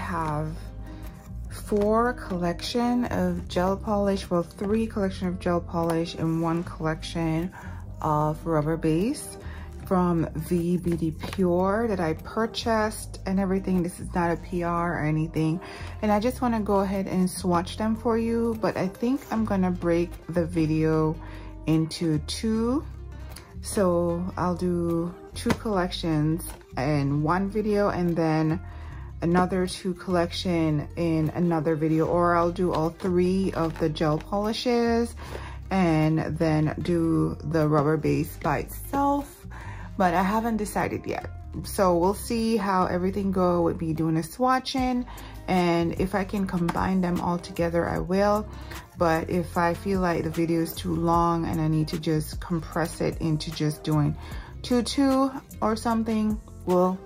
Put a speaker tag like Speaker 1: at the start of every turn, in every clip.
Speaker 1: have 4 collection of gel polish, well 3 collection of gel polish and 1 collection of rubber base from V Beauty Pure that I purchased and everything. This is not a PR or anything, and I just want to go ahead and swatch them for you, but I think I'm gonna break the video into 2, so I'll do 2 collections in 1 video and then another 2 collection in another video, or I'll do all 3 of the gel polishes and then do the rubber base by itself, but I haven't decided yet. So we'll see how everything go with me doing a swatching, and if I can combine them all together I will, but if I feel like the video is too long and I need to just compress it into just doing 2 or something, we'll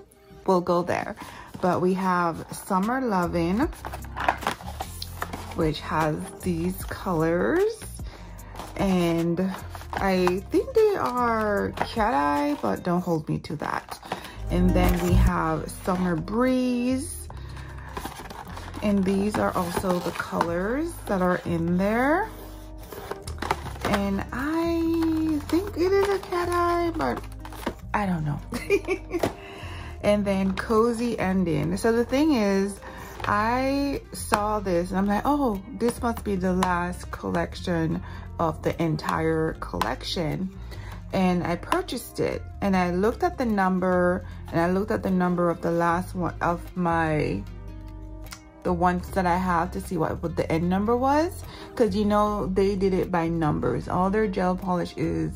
Speaker 1: go there. But we have Summer Lovin', which has these colors, and I think they are cat eye, but don't hold me to that. And then we have Summer Breeze, and these are also the colors that are in there. And I think it is a cat eye, but I don't know. And then Cozy Ending. So the thing is, I saw this and I'm like, oh, this must be the last collection of the entire collection. And I purchased it, and I looked at the number, and I looked at the number of the last one of the ones that I have to see what the end number was, because you know they did it by numbers. All their gel polish is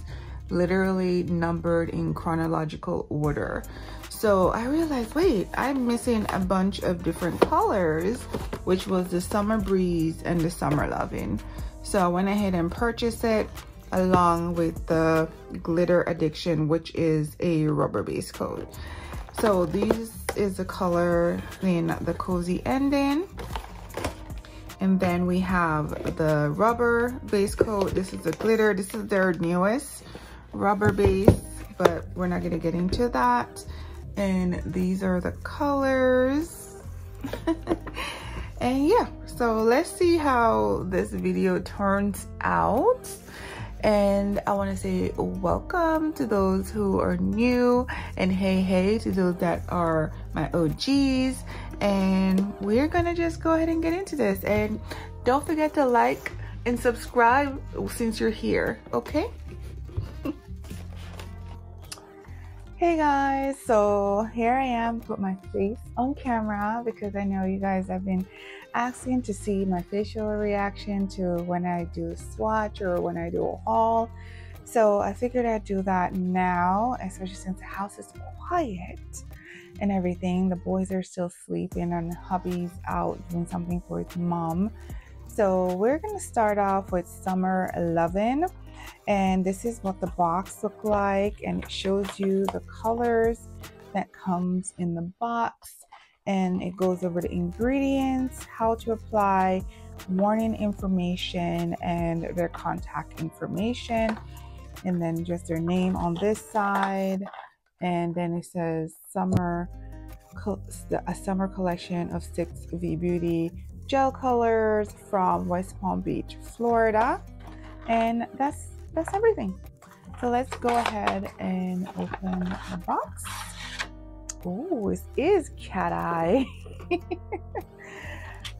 Speaker 1: literally numbered in chronological order. So I realized, wait, I'm missing a bunch of different colors, which was the Summer Breeze and the Summer Lovin'. So I went ahead and purchased it along with the Glitter Addiction, which is a rubber base coat. So these is the color in the Cozy Ending. And then we have the rubber base coat. This is the glitter. This is their newest rubber base, but we're not gonna get into that. And these are the colors. And yeah, so let's see how this video turns out. And I want to say welcome to those who are new, and hey to those that are my OGs. And we're gonna just go ahead and get into this, and don't forget to like and subscribe since you're here, okay? Hey guys, so here I am, put my face on camera because I know you guys have been asking to see my facial reaction to when I do a swatch or when I do a haul. So I figured I'd do that now, especially since the house is quiet and everything. The boys are still sleeping and hubby's out doing something for his mom. So we're gonna start off with Summer Lovin'. And this is what the box look like, and it shows you the colors that comes in the box, and it goes over the ingredients, how to apply, warning information, and their contact information, and then just their name on this side. And then it says a summer collection of 6 V Beauty gel colors from West Palm Beach, Florida. And that's everything. So let's go ahead and open the box. Oh, this is cat eye.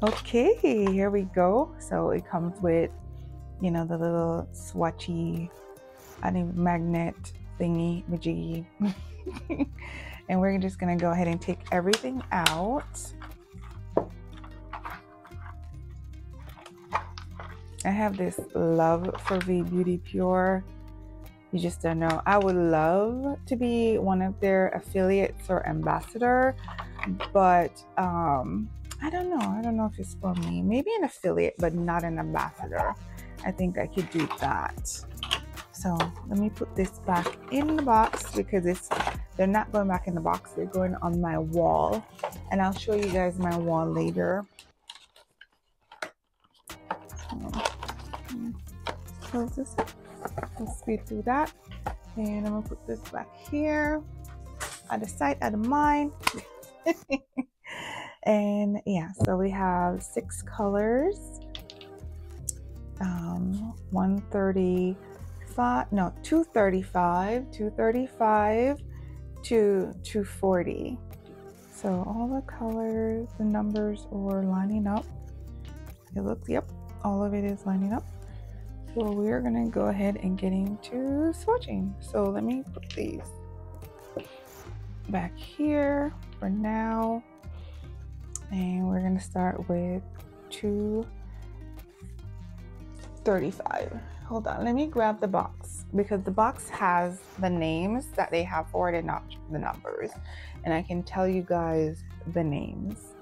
Speaker 1: Okay, here we go. So it comes with, you know, the little swatchy, magnet thingy majiggy. And we're just gonna go ahead and take everything out. I have this love for V Beauty Pure. You just don't know. I would love to be one of their affiliates or ambassador, but I don't know. I don't know if it's for me. Maybe an affiliate, but not an ambassador. I think I could do that. So let me put this back in the box because they're not going back in the box. They're going on my wall, and I'll show you guys my wall later. Close this up. Let's speed through that, and I'm gonna put this back here, out of sight, out of mind. And yeah, so we have 6 colors, 135, no, 235, 235 to 240. So all the colors, the numbers are lining up. It looks, yep, all of it is lining up. So we're gonna go ahead and get into swatching. So let me put these back here for now. And we're gonna start with 235. Hold on, let me grab the box because the box has the names that they have for it and not the numbers. And I can tell you guys the names.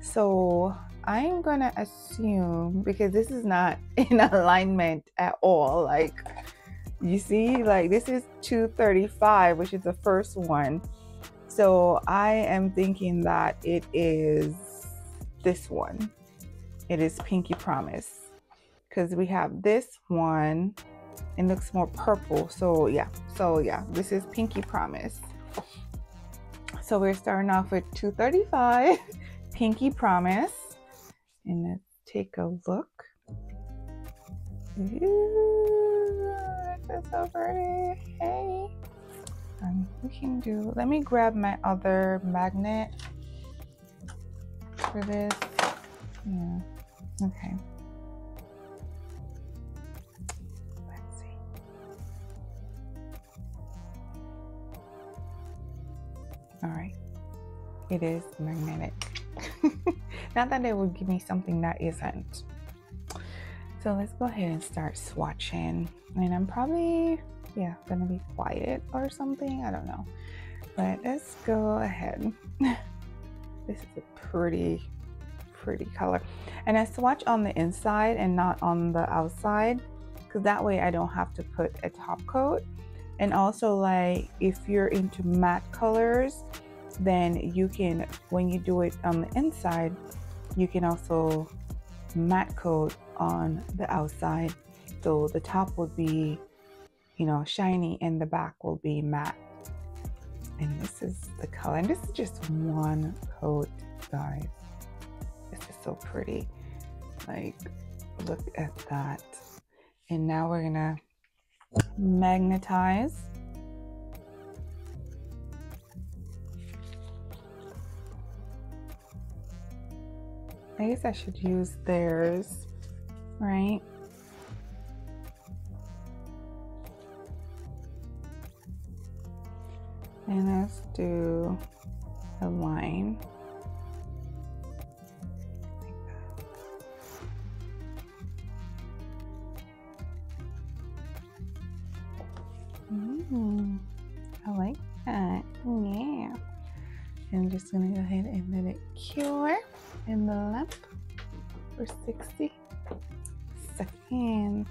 Speaker 1: So I'm gonna assume, because this is not in alignment at all, like you see, like this is 235, which is the first one. So I am thinking that it is this one. It is Pinky Promise, because we have this one. It looks more purple. So yeah, this is Pinky Promise. So we're starting off with 235 Pinky Promise. And let's take a look. Ooh, that's so pretty. Hey. We can do, let me grab my other magnet for this. Yeah, okay. Let's see. All right, it is magnetic. Not that it would give me something that isn't. So let's go ahead and start swatching. And I'm probably, yeah, gonna be quiet or something, I don't know. But let's go ahead. This is a pretty color. And I swatch on the inside and not on the outside, because that way I don't have to put a top coat. And also, like, if you're into matte colors, then you can, when you do it on the inside, you can also matte coat on the outside. So the top would be, you know, shiny and the back will be matte. And this is the color. And this is just one coat, guys. This is so pretty. Like, look at that. And now we're gonna magnetize. I guess I should use theirs, right? And let's do a line. I like that. Yeah. I'm just gonna go ahead and let it cure in the lamp for 60 seconds.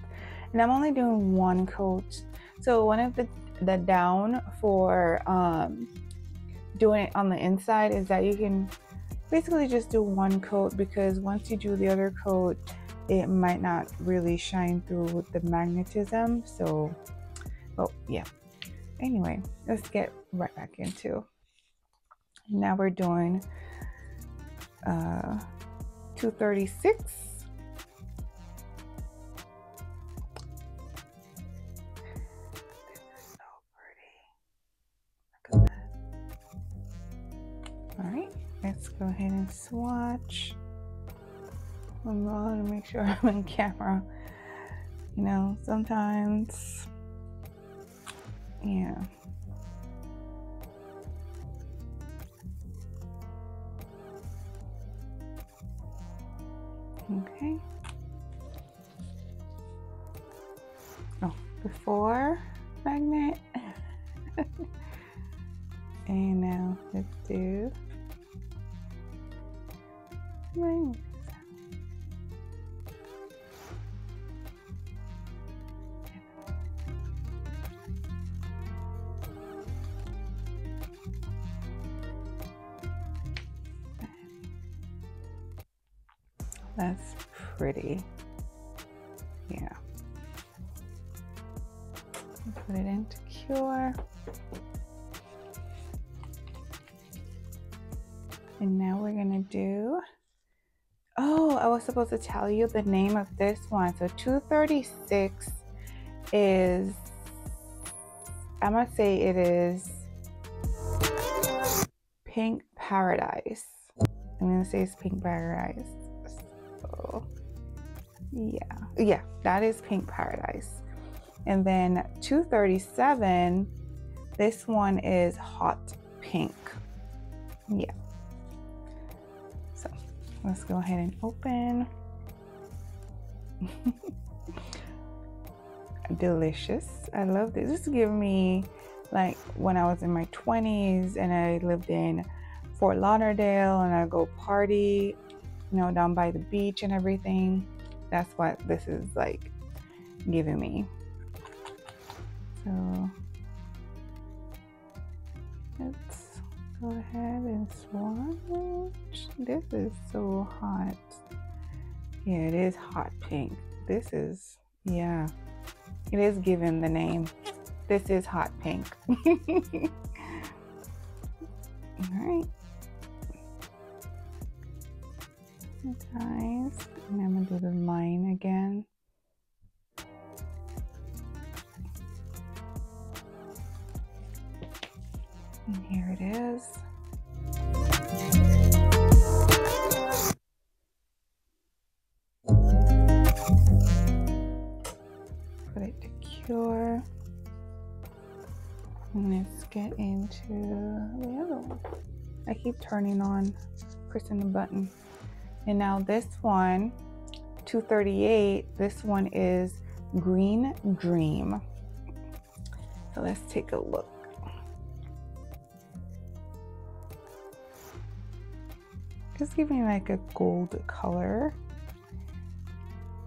Speaker 1: And I'm only doing one coat. So one of the down for doing it on the inside is that you can basically just do one coat, because once you do the other coat, it might not really shine through with the magnetism. So, oh yeah. Anyway, let's get right back into. Now we're doing 236. Let's go ahead and swatch. I'm going to make sure I'm on camera. You know, sometimes, yeah. Okay. Oh, before magnet. And now let's do magnet. That's pretty. Yeah. Put it into cure. And now we're gonna do, oh, I was supposed to tell you the name of this one. So 236 is, I'm gonna say it is Pink Paradise. I'm gonna say it's Pink Paradise. So yeah, that is Pink Paradise. And then 237, this one is Hot Pink. Yeah. So let's go ahead and open. Delicious. I love this. This is giving me like when I was in my 20s and I lived in Fort Lauderdale and I go party, you know, down by the beach and everything. That's what this is like giving me. So let's go ahead and swatch. This is so hot. Yeah, it is hot pink. This is, yeah, it is given the name. This is hot pink. All right. Guys, and I'm gonna do the line again. And here it is. Put it to cure. And let's get into the other one. I keep turning on, pressing the button. And now this one, 238, this one is Green Dream. So let's take a look. Just giving like a gold color.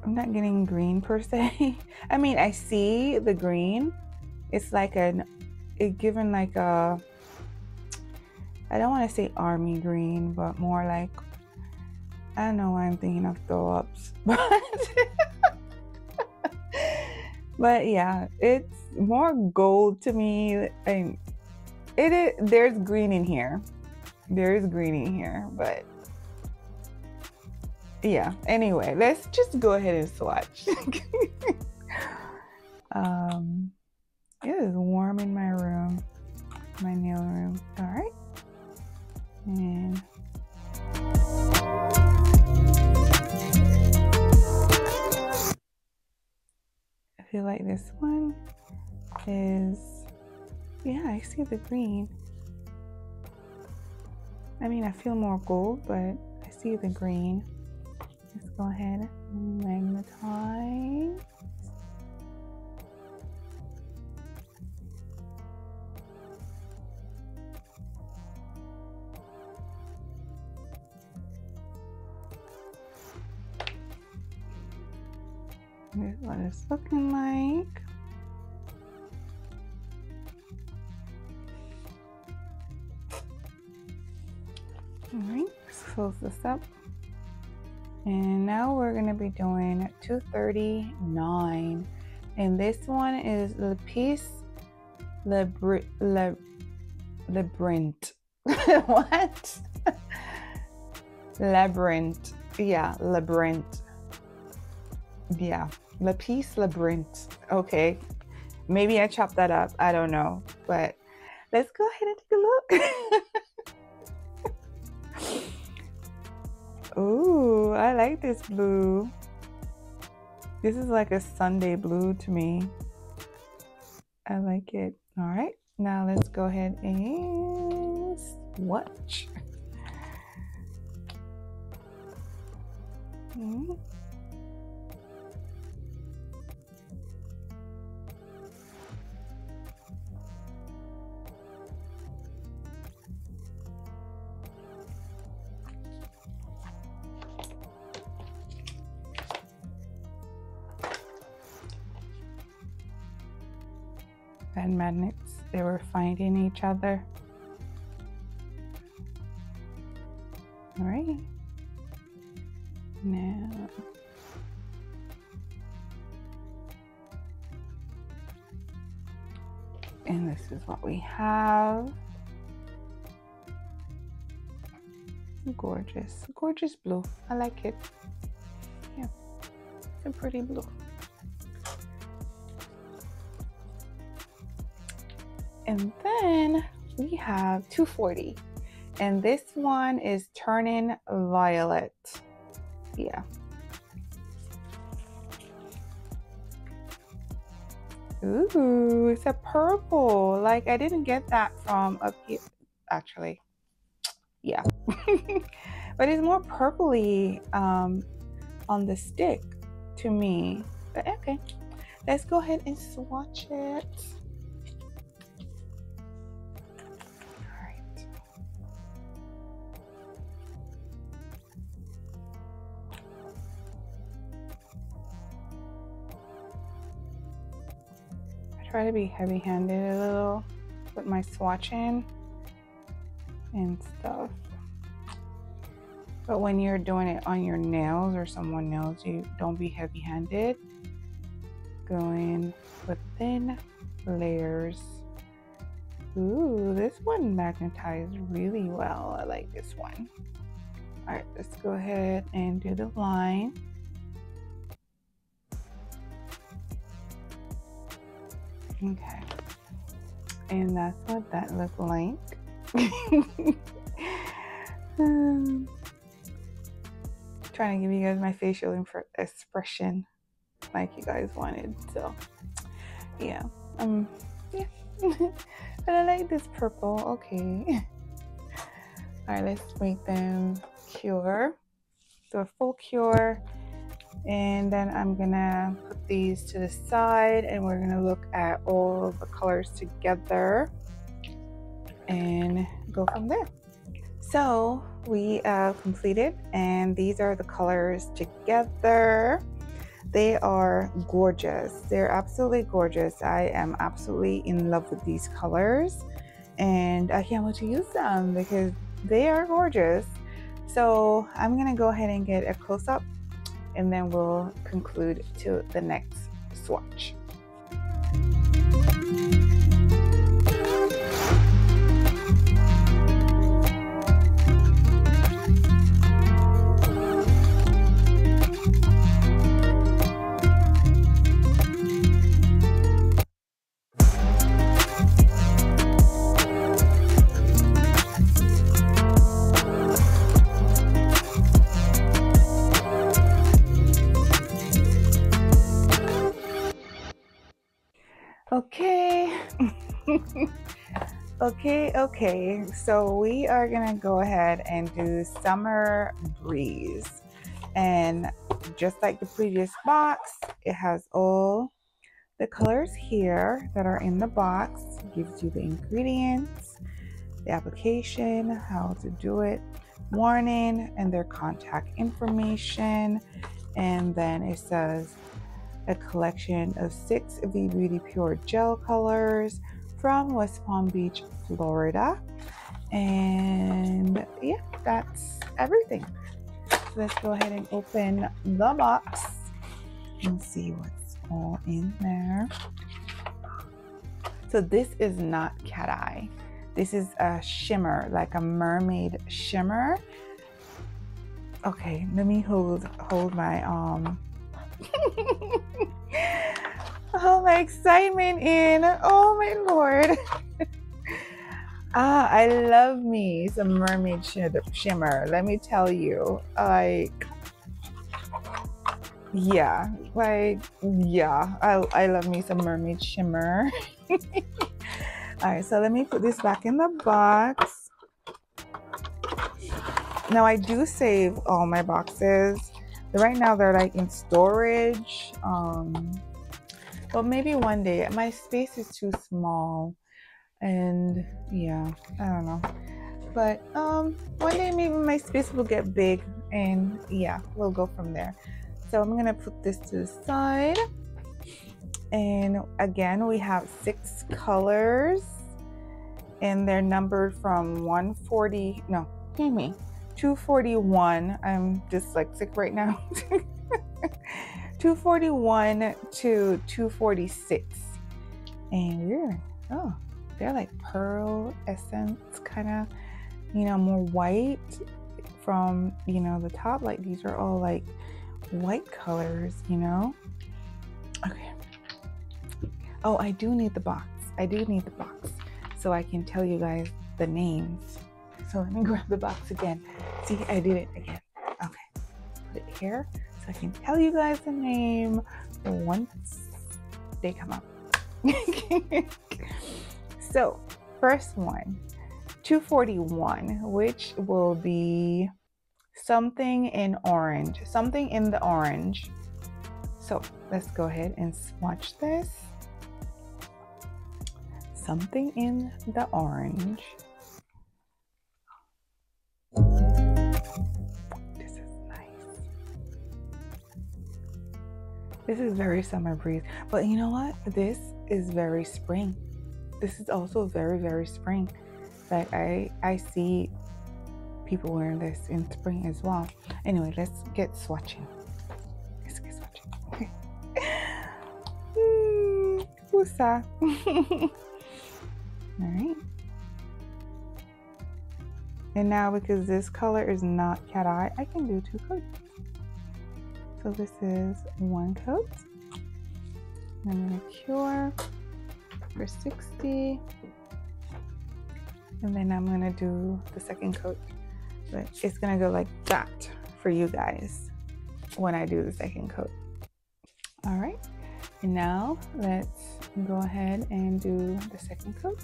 Speaker 1: I'm not getting green per se. I mean, I see the green. It's like it given like a, I don't want to say army green, but more like, I don't know why I'm thinking of throw-ups, but yeah, it's more gold to me. And there's green in here. There is green in here, but yeah. Anyway, let's just go ahead and swatch. It is warm in my room, my nail room. All right, and I feel like this one is, yeah, I see the green. I mean, I feel more gold, but I see the green. Let's go ahead and magnetize. Here's what it's looking like. All right, let's close this up. And now we're gonna be doing 239. And this one is Le Piece Labyrinth. What? Labyrinth. Yeah, Labyrinth. Yeah, Le Piece Labyrinth. Okay, maybe I chopped that up. I don't know, but let's go ahead and take a look. Ooh, I like this blue. This is like a Sunday blue to me. I like it. All right, now let's go ahead and swatch. And magnets, they were finding each other. All right, now and this is what we have. Gorgeous, gorgeous blue. I like it. Yeah, it's a pretty blue. And then we have 240, and this one is Turning Violet. Yeah. Ooh, it's a purple. Like, I didn't get that from up here, actually. Yeah. But it's more purpley on the stick to me. But okay, let's go ahead and swatch it. All right. I try to be heavy-handed a little with my swatching and stuff. But when you're doing it on your nails or someone nails you, don't be heavy-handed. Go in with thin layers. Ooh, this one magnetized really well. I like this one. All right, let's go ahead and do the line. Okay, and that's what that looked like. Trying to give you guys my facial expression like you guys wanted. So yeah, yeah. But I like this purple. Okay. All right, let's make them cure. Do a full cure, and then I'm gonna put these to the side, and we're gonna look at all the colors together and go from there. So we completed, and these are the colors together. They are gorgeous. They're absolutely gorgeous. I am absolutely in love with these colors, and I can't wait to use them because they are gorgeous. So I'm gonna go ahead and get a close-up, and then we'll conclude to the next swatch. Okay. Okay. So we are gonna go ahead and do Summer Breeze. And just like the previous box, it has all the colors here that are in the box. It gives you the ingredients, the application, how to do it, warning, and their contact information. And then it says a collection of 6 V Beauty Pure gel colors from West Palm Beach, Florida. And yeah, that's everything. So let's go ahead and open the box and see what's all in there. So this is not cat eye. This is a shimmer, like a mermaid shimmer. Okay, let me hold my oh, my excitement in. Oh my Lord. I love me some mermaid shimmer. Let me tell you, like, yeah, I love me some mermaid shimmer. All right, so let me put this back in the box. Now I do save all my boxes. Right now they're like in storage. But maybe one day. My space is too small, and yeah, I don't know. But one day maybe my space will get big, and yeah, we'll go from there. So I'm gonna put this to the side, and again we have 6 colors, and they're numbered from 241. I'm dyslexic right now. 241 to 246, and they're like pearl essence, kind of, more white from, you know, the top. Like these are all like white colors, you know. Okay. Oh, I do need the box. I do need the box so I can tell you guys the names. So let me grab the box again. See, I did it again. Okay. Put it here so I can tell you guys the name once they come up. So, first one, 241, which will be something in orange, something in the orange. So let's go ahead and swatch this. Something in the orange. This is nice. This is very summer breeze, but you know what? This is very spring. This is also very, very spring. Like I see people wearing this in spring as well. Anyway, let's get swatching. Let's get swatching. Usa. All right. And now, because this color is not cat eye, I can do 2 coats. So this is 1 coat. I'm gonna cure for 60. And then I'm gonna do the second coat. But it's gonna go like that for you guys when I do the second coat. All right. And now let's go ahead and do the second coat.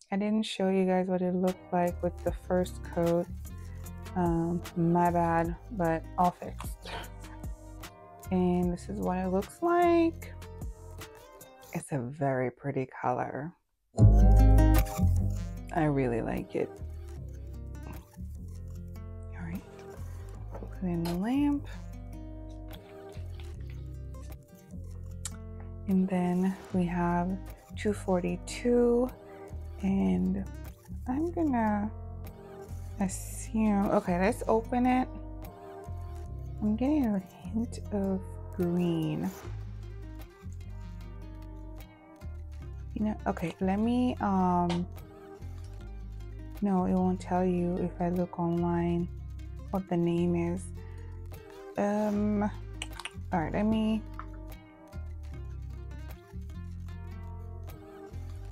Speaker 1: I didn't show you guys what it looked like with the first coat. My bad, but all fixed. And this is what it looks like. It's a very pretty color. I really like it. All right, put it in the lamp. And then we have 242. And I'm gonna assume, okay, let's open it. I'm getting a hint of green. You know, okay, let me, no, it won't tell you if I look online what the name is. All right, let me,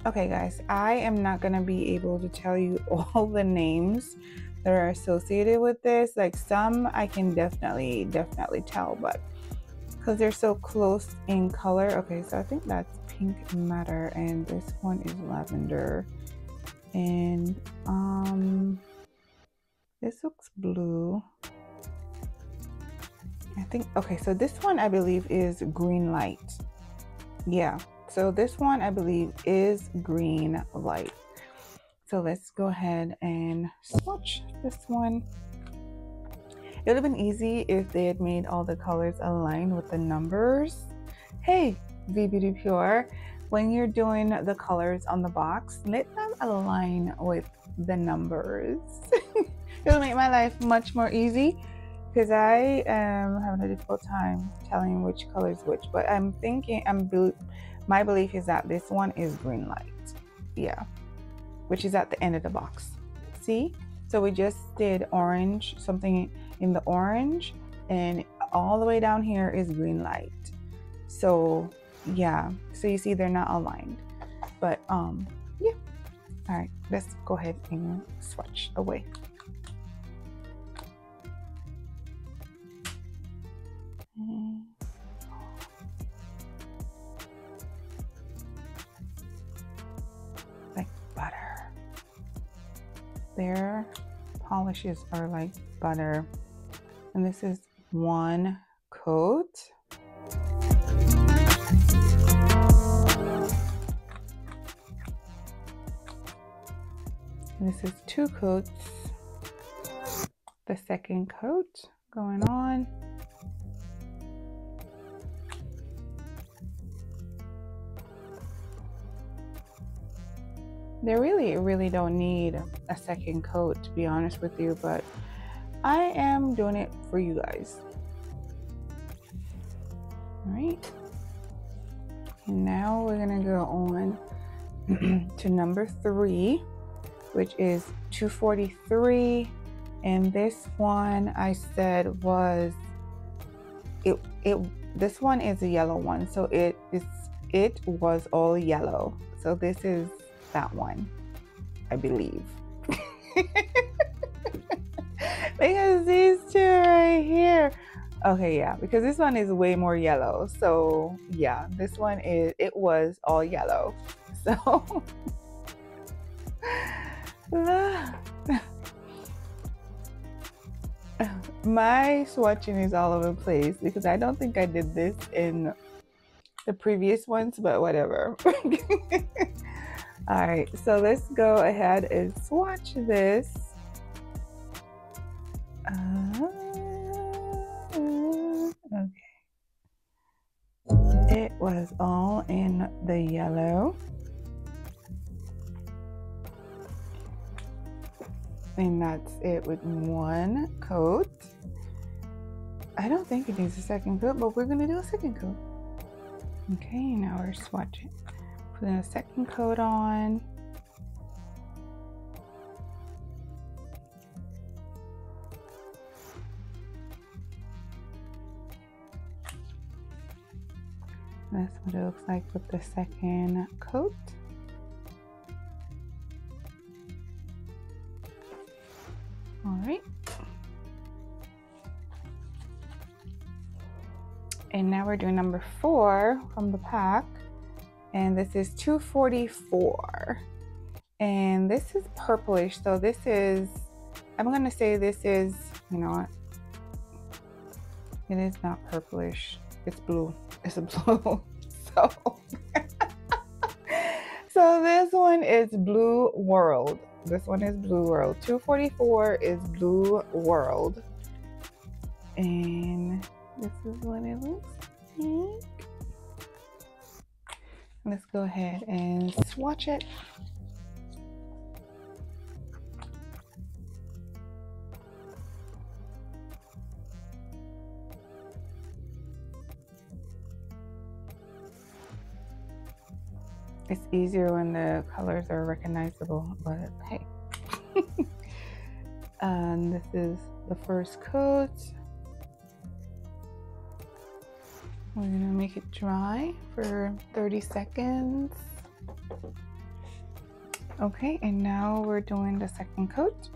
Speaker 1: okay guys, I am not gonna be able to tell you all the names that are associated with this. Like some I can definitely tell, but because they're so close in color. Okay, so I think that's Pink Matter, and this one is Lavender, and this looks blue. I think, okay, so this one I believe is Green Light. Yeah, so this one I believe is Green Light. So let's go ahead and swatch this one. It would have been easy if they had made all the colors aligned with the numbers. Hey, V Beauty Pure, when you're doing the colors on the box, let them align with the numbers. It'll make my life much more easy, because I am having a difficult time telling which color is which. But I'm thinking, my belief is that this one is Green Light. Yeah, which is at the end of the box. See? So we just did orange, something in the orange, and all the way down here is Green Light. So yeah, so you see they're not aligned, but yeah. All right, let's go ahead and swatch away. Like butter. Their polishes are like butter. And this is one coat. And this is two coats. The second coat going on. They really don't need a second coat, to be honest with you, but I am doing it for you guys. All right. And now we're gonna go on to number 3, which is 243. And this one I said was this one is a yellow one, so it was all yellow. So this is that one, I believe. Because these two right here. Okay, yeah, because this one is way more yellow. So yeah, this one it was all yellow. So my swatching is all over the place because I don't think I did this in the previous ones, but whatever. All right, so let's go ahead and swatch this. Okay. It was all in the yellow. And that's it with one coat. I don't think it needs a second coat, but we're gonna do a second coat. Okay, now we're swatching. Putting a second coat on. That's what it looks like with the second coat. All right. And now we're doing number 4 from the pack. And this is 244. And this is purplish. So this is, I'm going to say this is, you know what? It is not purplish. It's blue. It's a blue. So this one is Blue World. This one is Blue World. 244 is Blue World. And this is what it looks like. Let's go ahead and swatch it. It's easier when the colors are recognizable, but hey. And this is the first coat. We're gonna make it dry for 30 seconds. Okay, and now we're doing the second coat.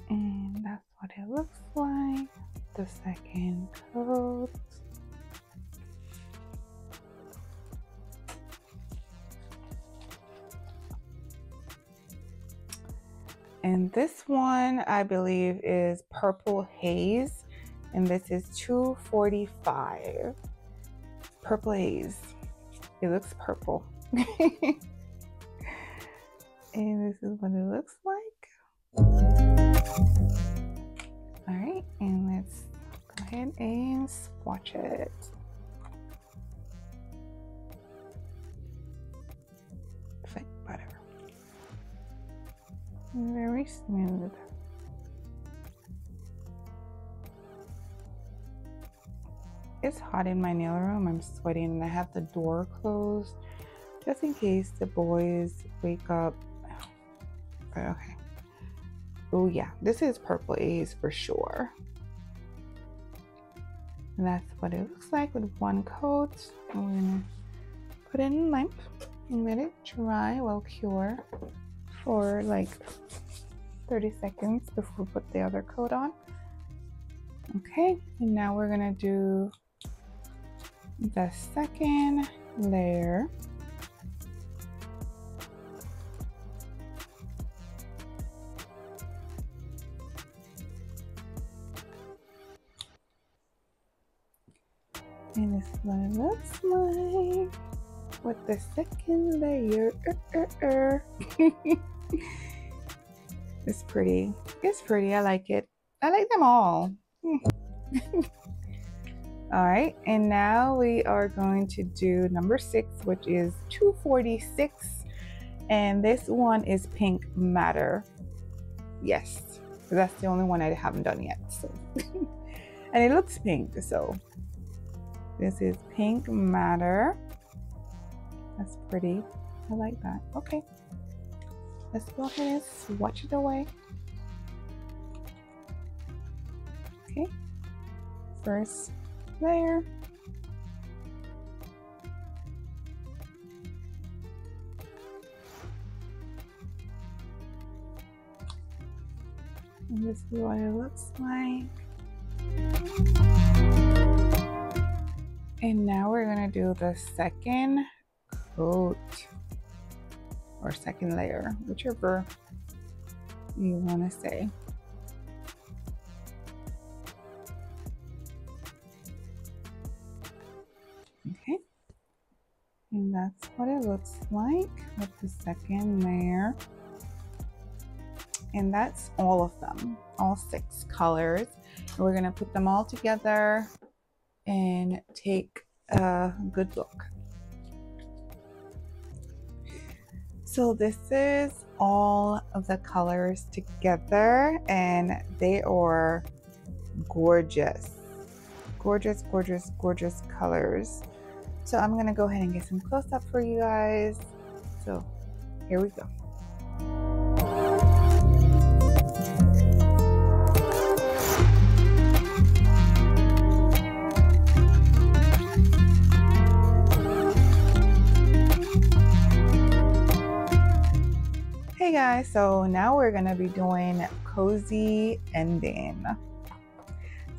Speaker 1: And that's what it looks like. The second coat. And this one, I believe, is Purple Haze. And this is 245. Purple Haze. It looks purple. And this is what it looks like. All right, and let's go ahead and swatch it. Like butter. Very smooth. It's hot in my nail room. I'm sweating and I have the door closed just in case the boys wake up. But okay. Oh yeah, this is Purple Haze for sure. And that's what it looks like with one coat. And we're gonna put it in a lamp and let it dry, well cure, for like 30 seconds before we put the other coat on. Okay, and now we're gonna do the second layer. And this is what it looks like with the second layer. It's pretty. It's pretty. I like it. I like them all. All right, and now we are going to do number 6, which is 246, and this one is Pink Matter. Yes, that's the only one I haven't done yet. So, and it looks pink. So this is Pink Matter. That's pretty. I like that. Okay, let's go ahead and swatch it away. Okay, first layer. And this is what it looks like. And now we're gonna do the second coat or second layer, whichever you want to say. Okay, and that's what it looks like with the second layer. And that's all of them, all 6 colors. And we're gonna put them all together and take a good look. So this is all of the colors together, and they are gorgeous. Gorgeous, gorgeous, gorgeous colors. So I'm gonna go ahead and get some close-up for you guys. So here we go. Hey guys, so now we're gonna be doing cozy ending.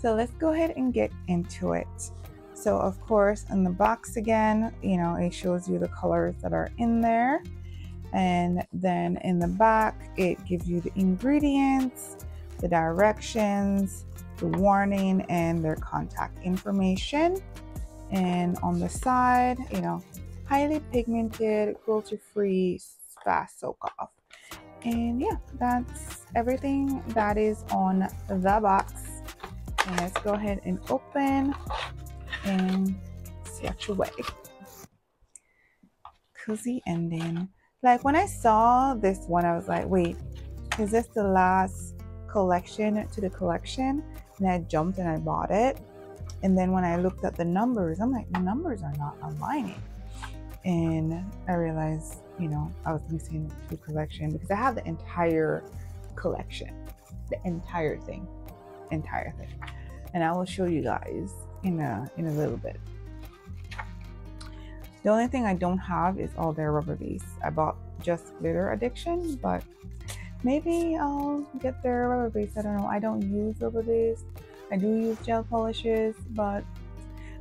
Speaker 1: So let's go ahead and get into it. So of course, in the box again, you know, it shows you the colors that are in there. And then in the back, it gives you the ingredients, the directions, the warning, and their contact information. And on the side, you know, highly pigmented, cruelty-free, fast soak off. And yeah, that's everything that is on the box. And let's go ahead and open and swatch away. Cozy ending. Like when I saw this one, I was like, wait, is this the last collection to the collection? And I jumped and I bought it. And then when I looked at the numbers, I'm like, the numbers are not aligning. And I realized, you know, I was missing 2 collections because I have the entire collection, the entire thing. And I will show you guys in a little bit. The only thing I don't have is all their rubber base. I bought just Glitter Addiction, but maybe I'll get their rubber base. I don't know. I don't use rubber base. I do use gel polishes, but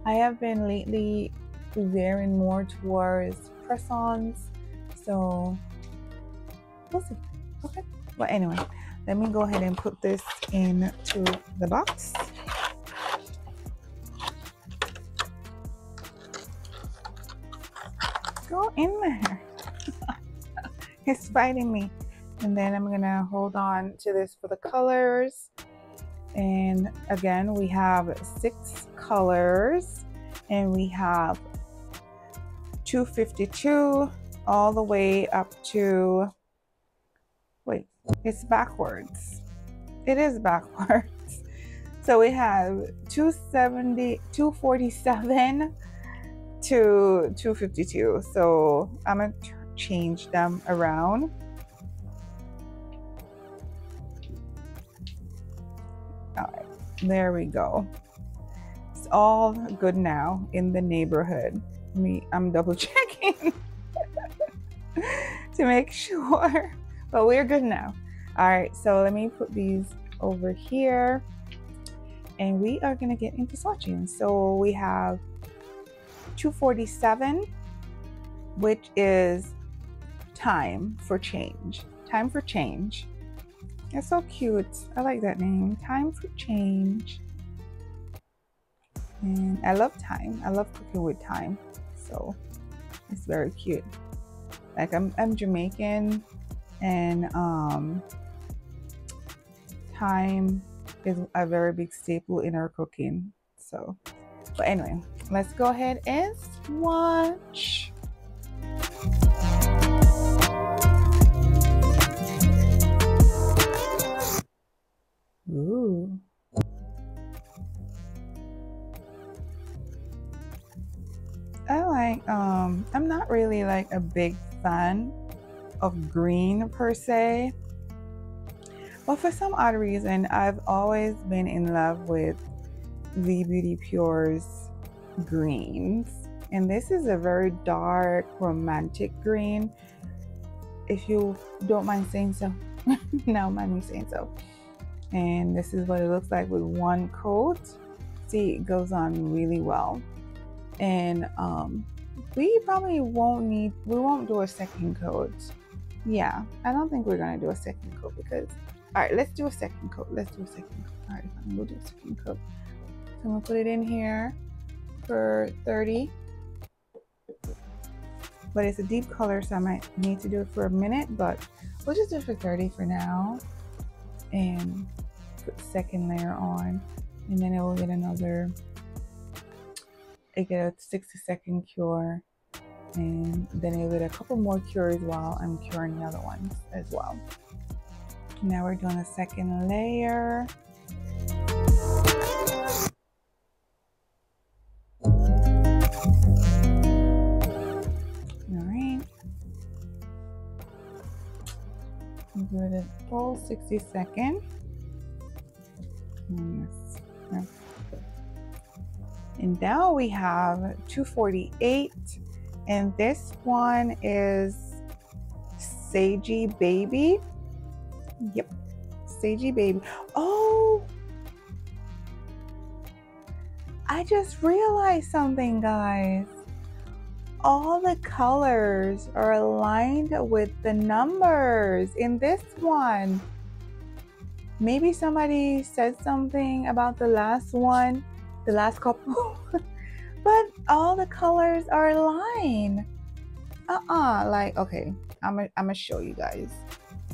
Speaker 1: I have been lately veering more towards press-ons, so we'll see. Okay, but anyway, let me go ahead and put this into the box. Go in there. It's biting me. And then I'm gonna hold on to this for the colors. And again, we have 6 colors, and we have 252 all the way up to, wait, it's backwards. It is backwards. So we have 247 to 252. So I'm gonna change them around. All right, there we go. It's all good now in the neighborhood. I'm double checking to make sure, but we're good now. All right, so let me put these over here, and we are gonna get into swatching. So we have 247, which is Time for Change. Time for Change. It's so cute. I like that name, Time for Change. And I love thyme. I love cooking with thyme, so it's very cute. Like I'm Jamaican, and thyme is a very big staple in our cooking. So But anyway, let's go ahead and swatch. Ooh. I like, I'm not really like a big fan of green per se, but for some odd reason, I've always been in love with the Beauty Pure's greens. And this is a very dark, romantic green, if you don't mind saying so. Now mind me saying so. And this is what it looks like with one coat. See, it goes on really well. And we probably won't do a second coat. Yeah, I don't think we're gonna do a second coat because, all right, let's do a second coat. All right, we'll do a second coat. So I'm gonna put it in here for 30. But it's a deep color, so I might need to do it for a minute, but we'll just do it for 30 for now. And put the second layer on, and then it will get another, it get a 60-second cure, and then it'll get a couple more cures while I'm curing the other ones as well. Now we're doing a second layer. Alright. Give it a full 60 seconds. Yes. Yeah. And now we have 248, and this one is Sagey Baby. Yep, Sagey Baby. Oh, I just realized something, guys. All the colors are aligned with the numbers in this one. Maybe somebody said something about the last one, the last couple, but all the colors are aligned. Like, okay, I'm gonna show you guys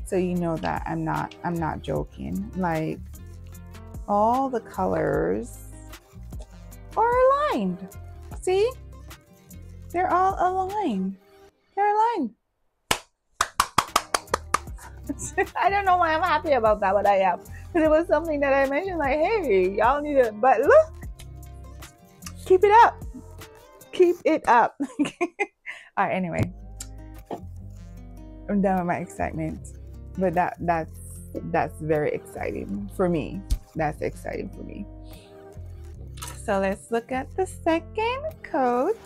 Speaker 1: so you know that I'm not joking. Like, all the colors are aligned. See? They're all aligned. They're aligned. I don't know why I'm happy about that, but I am. Because it was something that I mentioned, like, hey, y'all need to, but look, keep it up. Keep it up. All right, anyway. I'm done with my excitement. But that's very exciting for me. That's exciting for me. So let's look at the second coat.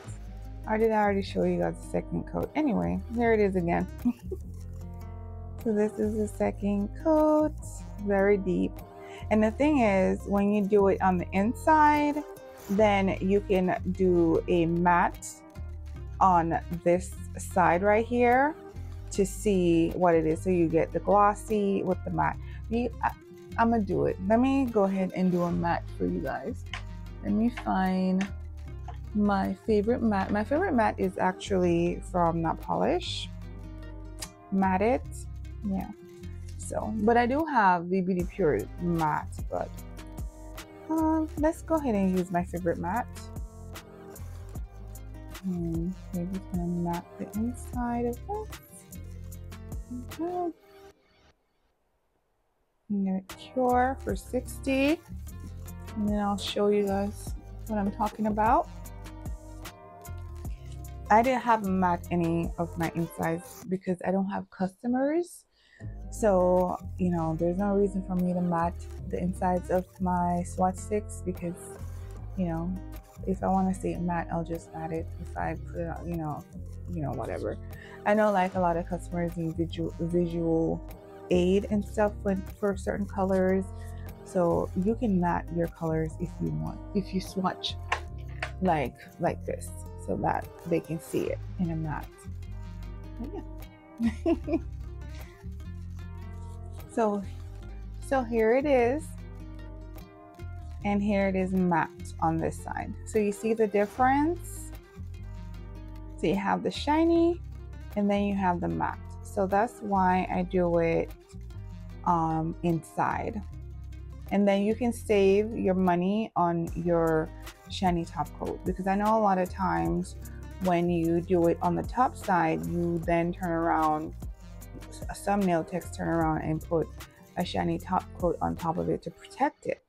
Speaker 1: Or did I already show you guys the second coat? Anyway, here it is again. So this is the second coat, very deep. And the thing is, when you do it on the inside, then you can do a matte on this side right here to see what it is. So you get the glossy with the matte. I'm gonna do it. Let me go ahead and do a matte for you guys. Let me find my favorite matte. My favorite matte is actually from Not Polish. Matte It. Yeah. So, but I do have the Beauty Pure matte, but let's go ahead and use my favorite matte. Maybe it's gonna matte the inside of this. Okay. I'm gonna cure for 60, and then I'll show you guys what I'm talking about. I didn't have matte any of my insides because I don't have customers. So, you know, there's no reason for me to matte the insides of my swatch sticks because, you know, if I want to see it matte, I'll just matte it. If I put it on, you know, whatever. I know like a lot of customers need visual aid and stuff for certain colors. So you can matte your colors if you want, if you swatch like this, so that they can see it in a matte. But yeah. So here it is, and here it is matte on this side. So you see the difference? So you have the shiny and then you have the matte. So that's why I do it inside. And then you can save your money on your shiny top coat, because I know a lot of times when you do it on the top side, you then turn around, some nail techs turn around and put a shiny top coat on top of it to protect it.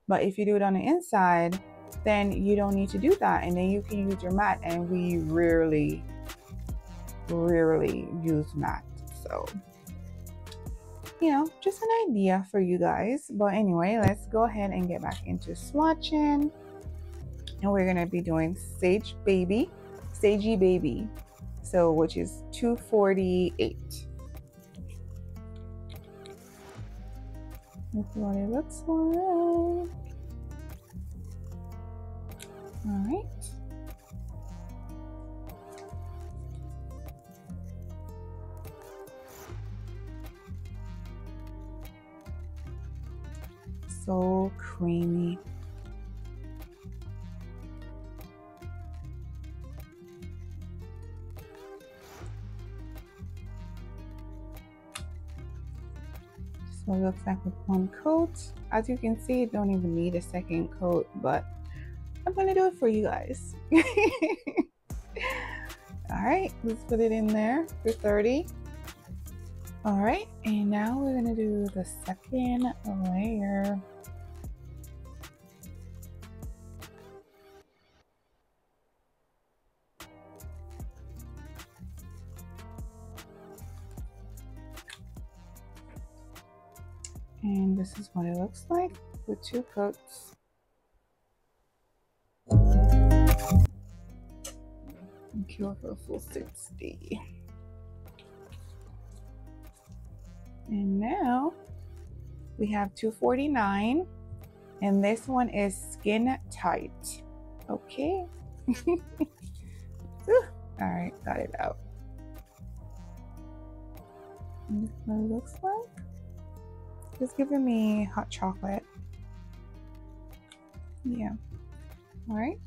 Speaker 1: But if you do it on the inside, then you don't need to do that, and then you can use your matte, and we rarely use matte. So, you know, just an idea for you guys. But anyway, let's go ahead and get back into swatching, and we're gonna be doing Sagey Baby, so which is 248. That's what it looks like. All right. So creamy. So it looks like with one coat. As you can see, it don't even need a second coat, but I'm gonna do it for you guys. All right, let's put it in there for 30. All right, and now we're gonna do the second layer. And this is what it looks like with 2 coats. And cure for a full 60. And now we have 249, and this one is Skin Tight. Okay. All right, got it out. And this is what it looks like. It's giving me hot chocolate. Yeah. All right.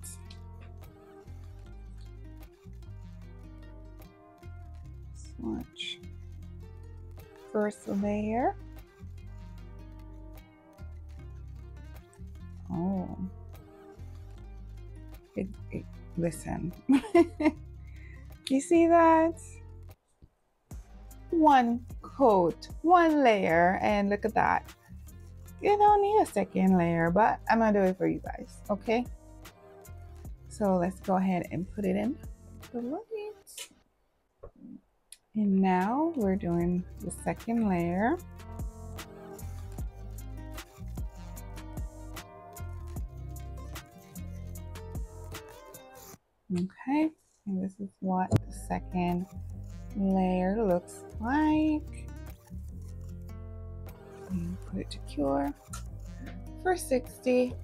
Speaker 1: Swatch. First layer. Oh. Listen. You see that? One coat, one layer, and look at that. You don't need a second layer, but I'm gonna do it for you guys, okay? So let's go ahead and put it in the light. And now we're doing the second layer. Okay, and this is what the second layer looks like. And put it to cure for 60.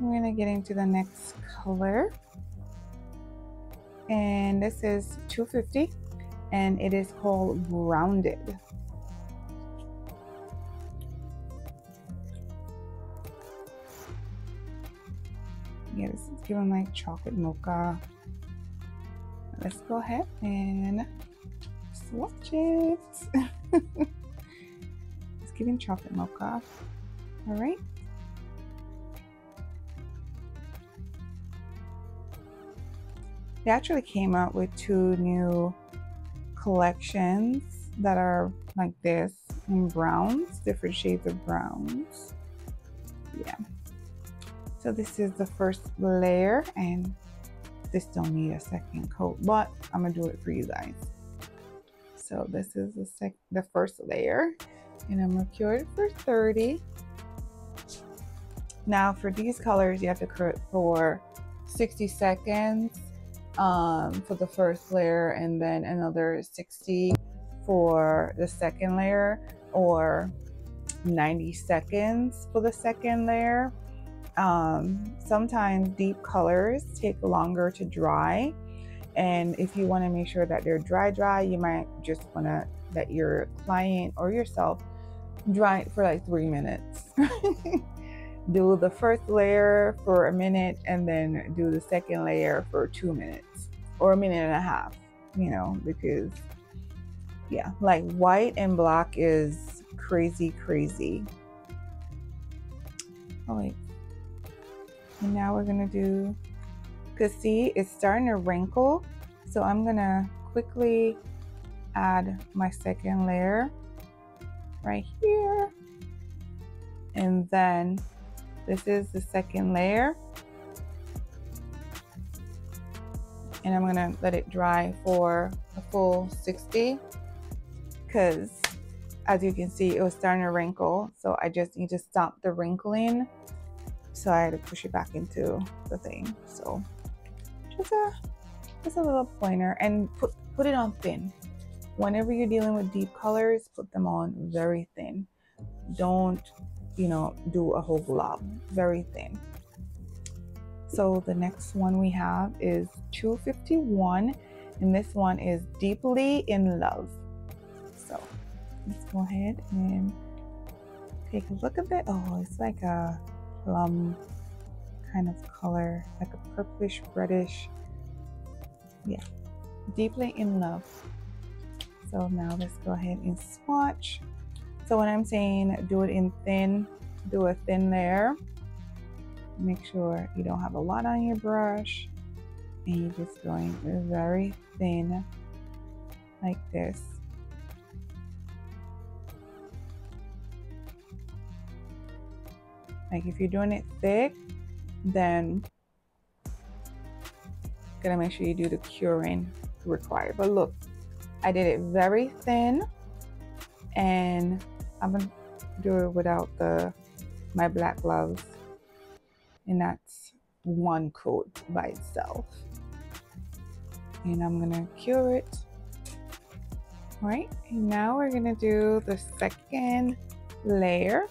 Speaker 1: We're gonna get into the next color, and this is 250, and it is called Grounded. Yeah, this is giving like chocolate mocha. Let's go ahead and swatch it. It's giving chocolate mocha. All right. They actually came out with 2 new collections that are like this in browns, different shades of browns. Yeah. So this is the first layer, and this don't need a second coat, but I'm gonna do it for you guys. So this is the first layer, and I'm gonna cure it for 30. Now for these colors, you have to cure it for 60 seconds for the first layer, and then another 60 for the second layer, or 90 seconds for the second layer. Sometimes deep colors take longer to dry, and if you want to make sure that they're dry, you might just want to let your client or yourself dry it for like 3 minutes. Do the first layer for a minute, and then do the second layer for 2 minutes or a minute and a half, you know, because yeah, like white and black is crazy. Oh wait, And now we're gonna do, cause see, it's starting to wrinkle. So I'm gonna quickly add my second layer right here. And then this is the second layer. And I'm gonna let it dry for a full 60, because as you can see, it was starting to wrinkle. So I just need to stop the wrinkling. So I had to push it back into the thing. So just a little pointer, and put it on thin. Whenever you're dealing with deep colors, put them on very thin. Don't, you know, do a whole glob, very thin. So the next one we have is 251, and this one is Deeply in Love. So let's go ahead and take a look at it. Oh, it's like a plum kind of color, like a purplish reddish. Yeah, Deeply in Love. So now let's go ahead and swatch. So when I'm saying do it in thin, do a thin layer. Make sure you don't have a lot on your brush, and you're just going very thin like this. Like if you're doing it thick, then gotta make sure you do the curing required. But look, I did it very thin, and I'm gonna do it without my black gloves, and that's one coat by itself. And I'm gonna cure it. All right, and now we're gonna do the second layer.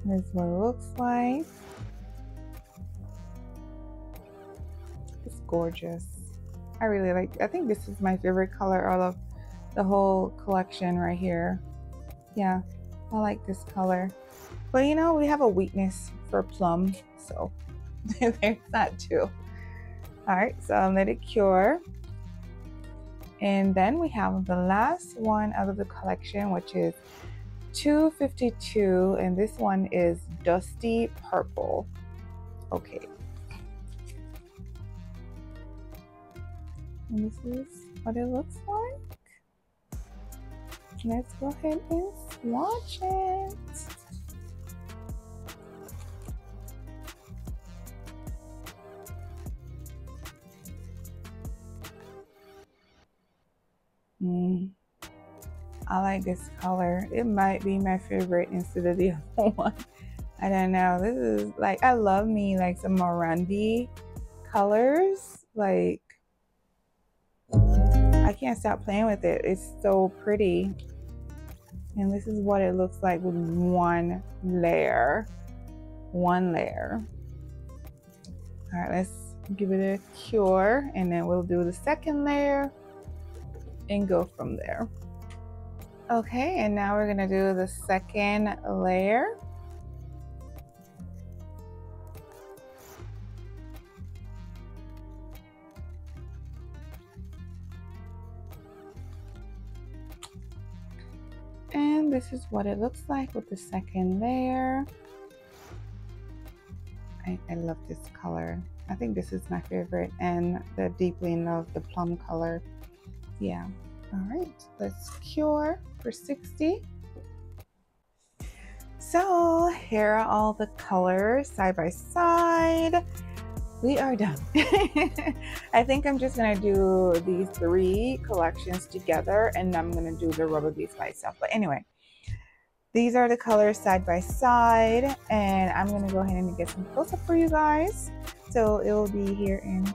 Speaker 1: This is what it looks like. It's gorgeous. I really like, I think this is my favorite color out of the whole collection right here. Yeah, I like this color. But you know, we have a weakness for plum, so there's that too. All right, so I'll let it cure. And then we have the last one out of the collection, which is 252, and this one is Dusty Purple. Okay. And this is what it looks like. Let's go ahead and swatch it. I like this color. It might be my favorite instead of the other one. I don't know. This is like, I love me like some Morandi colors. Like, I can't stop playing with it. It's so pretty. And this is what it looks like with one layer. One layer. All right, let's give it a cure, and then we'll do the second layer and go from there. Okay, and now we're gonna do the second layer. And this is what it looks like with the second layer. I love this color. I think this is my favorite, and the Deeply in Love, the plum color. Yeah. All right, let's cure for 60. So here are all the colors side by side. We are done. I think I'm just gonna do these 3 collections together, and I'm gonna do the Rubber Beads by itself. But anyway, these are the colors side by side, and I'm gonna go ahead and get some close up for you guys. So it will be here in.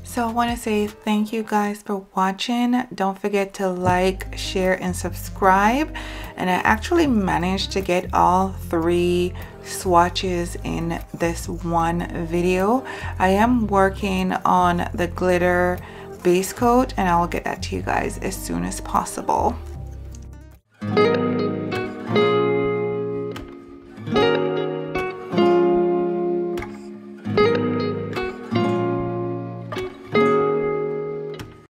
Speaker 1: So I want to say thank you guys for watching. Don't forget to like, share, and subscribe. And I actually managed to get all 3 swatches in this one video. I am working on the glitter base coat, and I will get that to you guys as soon as possible.